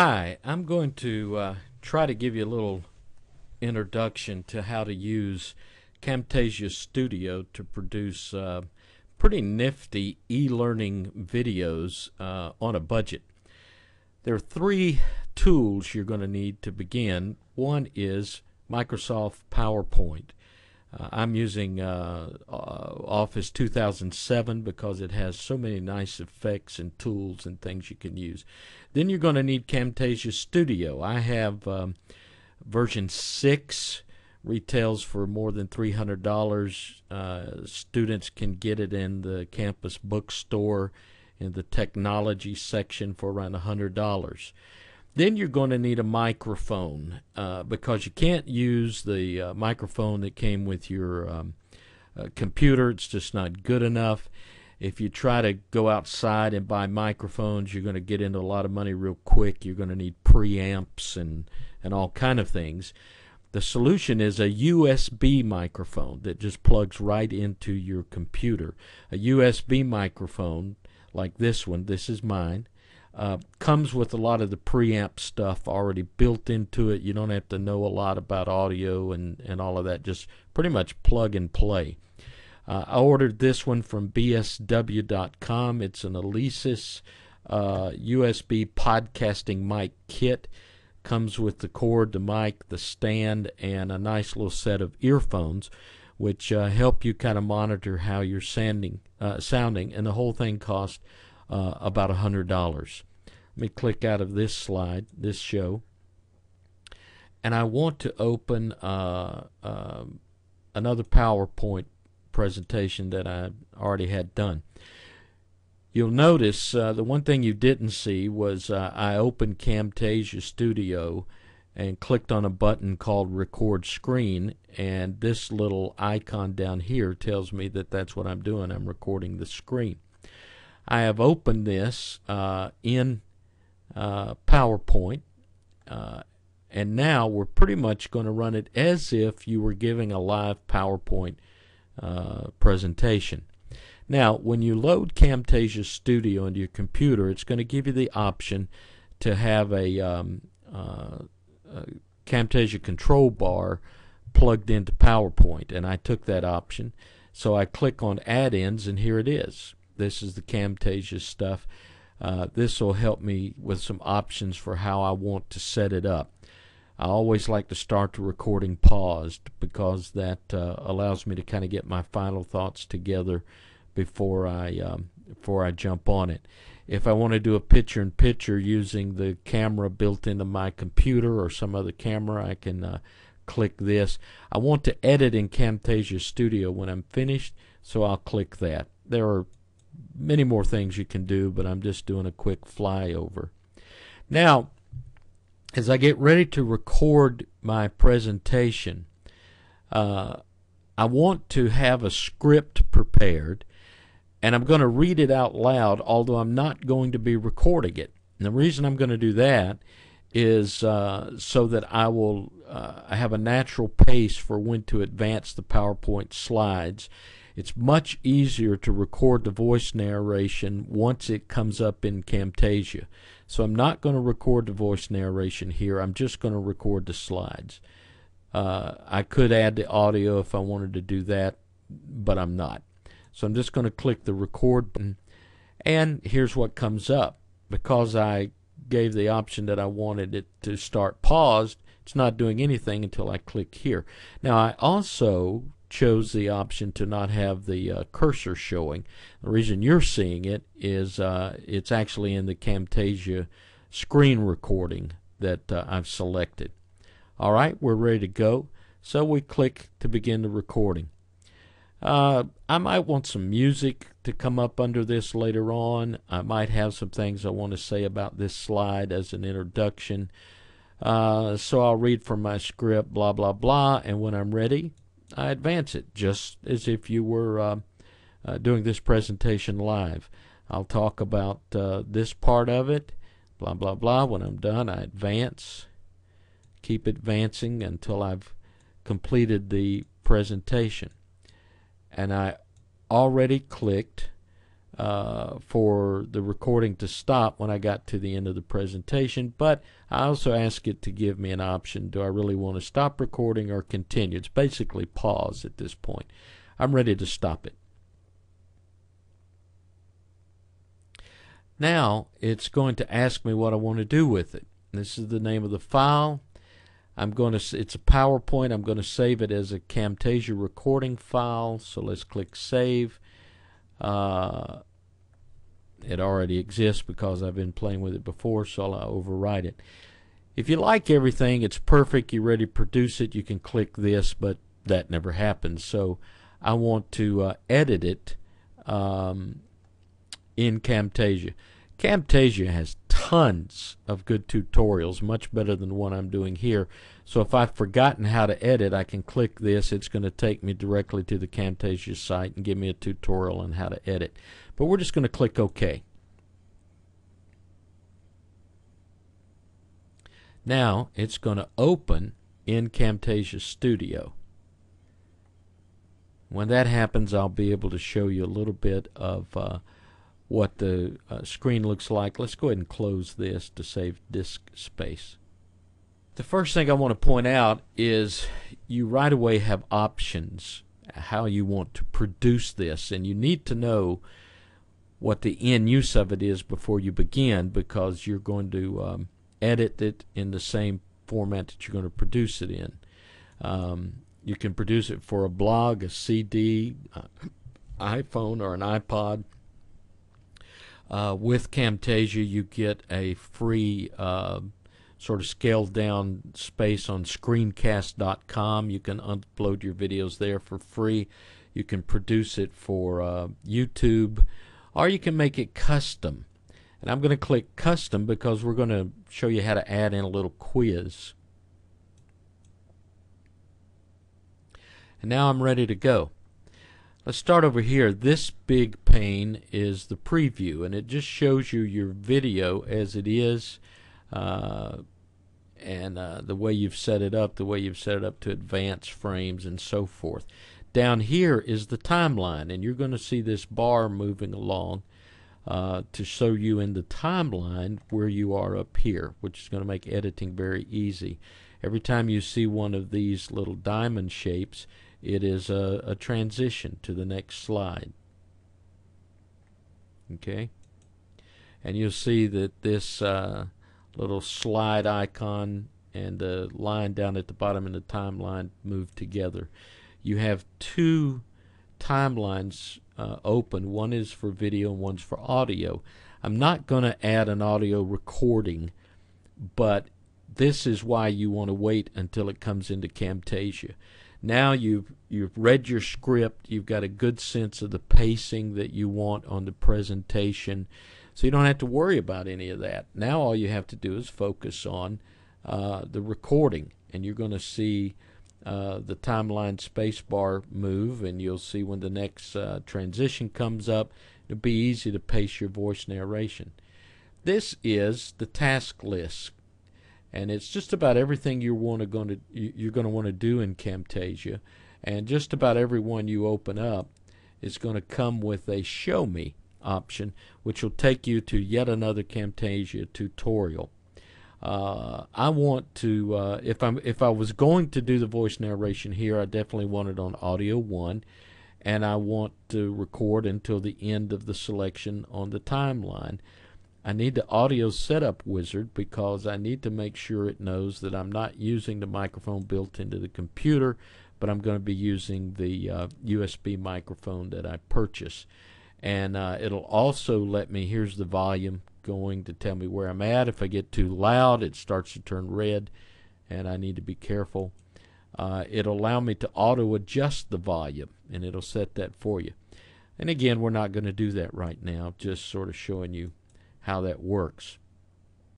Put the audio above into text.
Hi, I'm going to try to give you a little introduction to how to use Camtasia Studio to produce pretty nifty e-learning videos on a budget. There are three tools you're going to need to begin. One is Microsoft PowerPoint. I'm using Office 2007 because it has so many nice effects and tools and things you can use. Then you're going to need Camtasia Studio. I have version 6, retails for more than $300. Students can get it in the campus bookstore in the technology section for around $100. Then you're going to need a microphone because you can't use the microphone that came with your computer. It's just not good enough. If you try to go outside and buy microphones, you're going to get into a lot of money real quick. You're going to need preamps and all kind of things. The solution is a USB microphone that just plugs right into your computer. A USB microphone like this one, this is mine, comes with a lot of the preamp stuff already built into it. You don't have to know a lot about audio and all of that. Just pretty much plug and play. I ordered this one from bsw.com. It's an Alesis USB podcasting mic kit. Comes with the cord, the mic, the stand, and a nice little set of earphones, which help you kind of monitor how you're sounding. And the whole thing costs about $100. Let me click out of this slide, this show, and I want to open another PowerPoint presentation that I already had done. You'll notice the one thing you didn't see was I opened Camtasia Studio and clicked on a button called Record Screen, and this little icon down here tells me that that's what I'm doing. I'm recording the screen. I have opened this in PowerPoint, and now we're pretty much going to run it as if you were giving a live PowerPoint presentation. Now, when you load Camtasia Studio into your computer, it's going to give you the option to have a Camtasia control bar plugged into PowerPoint, and I took that option. So I click on add-ins, and here it is. This is the Camtasia stuff. This will help me with some options for how I want to set it up. I always like to start the recording paused because that allows me to kind of get my final thoughts together before I jump on it. If I want to do a picture-in-picture using the camera built into my computer or some other camera, I can click this. I want to edit in Camtasia Studio when I'm finished, so I'll click that. There are many more things you can do, but I'm just doing a quick flyover. Now, as I get ready to record my presentation, I want to have a script prepared, and I'm going to read it out loud, although I'm not going to be recording it. And the reason I'm going to do that is so that I have a natural pace for when to advance the PowerPoint slides. It's much easier to record the voice narration once it comes up in Camtasia. So I'm not going to record the voice narration here. I'm just going to record the slides. I could add the audio if I wanted to do that, but I'm not. So I'm just going to click the record button, and here's what comes up. Because I gave the option that I wanted it to start paused, it's not doing anything until I click here. Now I also chose the option to not have the cursor showing. The reason you're seeing it is it's actually in the Camtasia screen recording that I've selected. All right, we're ready to go. So we click to begin the recording. I might want some music to come up under this later on. I might have some things I want to say about this slide as an introduction. So I'll read from my script, blah, blah, blah, and when I'm ready, I advance it, just as if you were doing this presentation live. I'll talk about this part of it, blah, blah, blah. When I'm done, I advance, keep advancing until I've completed the presentation. And I already clicked for the recording to stop when I got to the end of the presentation, but I also ask it to give me an option. Do I really want to stop recording or continue? It's basically pause at this point. I'm ready to stop it. Now it's going to ask me what I want to do with it. This is the name of the file. It's a PowerPoint. I'm going to save it as a Camtasia recording file. So let's click Save. It already exists because I've been playing with it before, so I'll overwrite it. If you like everything, it's perfect, you're ready to produce it, you can click this, but that never happens. So I want to edit it in Camtasia. Camtasia has tons of good tutorials, much better than the one I'm doing here. So if I've forgotten how to edit, I can click this. It's going to take me directly to the Camtasia site and give me a tutorial on how to edit. But we're just going to click OK. Now it's going to open in Camtasia Studio. When that happens, I'll be able to show you a little bit of what the screen looks like. Let's go ahead and close this to save disk space. The first thing I want to point out is you right away have options how you want to produce this, and you need to know what the end use of it is before you begin, because you're going to edit it in the same format that you're going to produce it in. You can produce it for a blog, a CD, iPhone, or an iPod. With Camtasia, you get a free sort of scaled down space on screencast.com. You can upload your videos there for free. You can produce it for YouTube, or you can make it custom. And I'm going to click custom because we're going to show you how to add in a little quiz. And now I'm ready to go. Let's start over here. This big pane is the preview, and it just shows you your video as it is, and the way you've set it up, to advance frames and so forth. Down here is the timeline, and you're going to see this bar moving along to show you in the timeline where you are up here, which is going to make editing very easy. Every time you see one of these little diamond shapes, it is a transition to the next slide. Okay, and you'll see that this little slide icon and the line down at the bottom in the timeline move together. You have two timelines open. One is for video and one's for audio. I'm not going to add an audio recording, but this is why you want to wait until it comes into Camtasia. Now you've read your script, you've got a good sense of the pacing that you want on the presentation, so you don't have to worry about any of that. Now all you have to do is focus on the recording, and you're going to see the timeline spacebar move, and you'll see when the next transition comes up. It'll be easy to pace your voice narration. This is the task list, and it's just about everything you're going to want to do in Camtasia, and just about every one you open up is going to come with a Show Me option, which will take you to yet another Camtasia tutorial. I want to, if I was going to do the voice narration here, I definitely want it on audio 1, and I want to record until the end of the selection on the timeline. I need the audio setup wizard because I need to make sure it knows that I'm not using the microphone built into the computer, but I'm going to be using the USB microphone that I purchased. And it'll also let me, here's the volume going to tell me where I'm at. If I get too loud, it starts to turn red, and I need to be careful. It'll allow me to auto adjust the volume, and it'll set that for you. And again, we're not going to do that right now, just sort of showing you how that works.